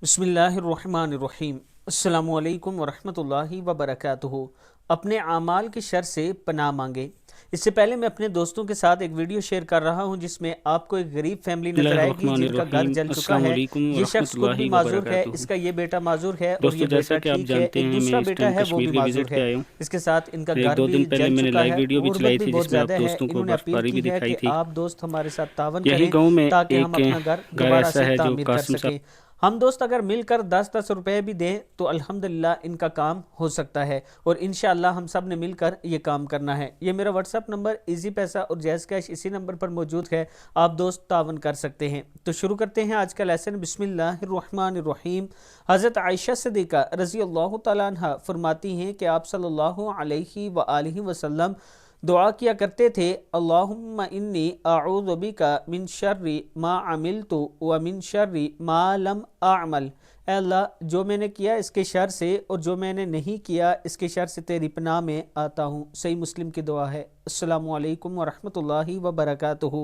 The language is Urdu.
بسم اللہ الرحمن الرحیم۔ السلام علیکم ورحمۃ اللہ وبرکاتہ۔ اپنے اعمال کی شر سے پناہ مانگے۔ اس سے پہلے میں اپنے دوستوں کے ساتھ ایک ویڈیو شیئر کر رہا ہوں جس میں آپ کو ایک غریب فیملی نظر آئے گی جن کا گھر جل چکا ہے۔ یہ شخص خود بھی معذور ہے، اس کا یہ بیٹا معذور ہے اور یہ بیٹا ٹھیک ہے، ایک دوسرا بیٹا ہے وہ بھی معذور ہے۔ اس کے ساتھ ان کا گھر بھی جل چکا ہے، غربت بھی بہت زیادہ ہے۔ انہوں نے اپیل کی ہے کہ آپ دوست ہمارے ساتھ تعاون کریں تاکہ ہم اپنا گھر دوبارہ سے تعمیر کر سکیں۔ ہم دوست اگر مل کر 10 روپے بھی دیں تو الحمدللہ ان کا کام ہو سکتا ہے، اور انشاءاللہ ہم سب نے مل کر یہ کام کرنا ہے۔ یہ میرا واٹس ایپ نمبر ایزی پیسہ اور جیز کیش اسی نمبر پر موجود ہے، آپ دوست تعاون کر سکتے ہیں۔ تو شروع کرتے ہیں آج کا لیسن۔ بسم اللہ الرحمن الرحیم۔ حضرت عائشہ صدیقہ رضی اللہ تعالیٰ عنہ فرماتی ہیں کہ آپ صلی اللہ علیہ وآلہ وسلم دعا کیا کرتے تھے، اللہم انی اعوذ بک من شر ما عملت ومن شر ما لم اعمل۔ اے اللہ، جو میں نے کیا اس کے شر سے اور جو میں نے نہیں کیا اس کے شر سے تیری پناہ میں آتا ہوں۔ صحیح مسلم کی دعا ہے۔ السلام علیکم ورحمۃ اللہ وبرکاتہ۔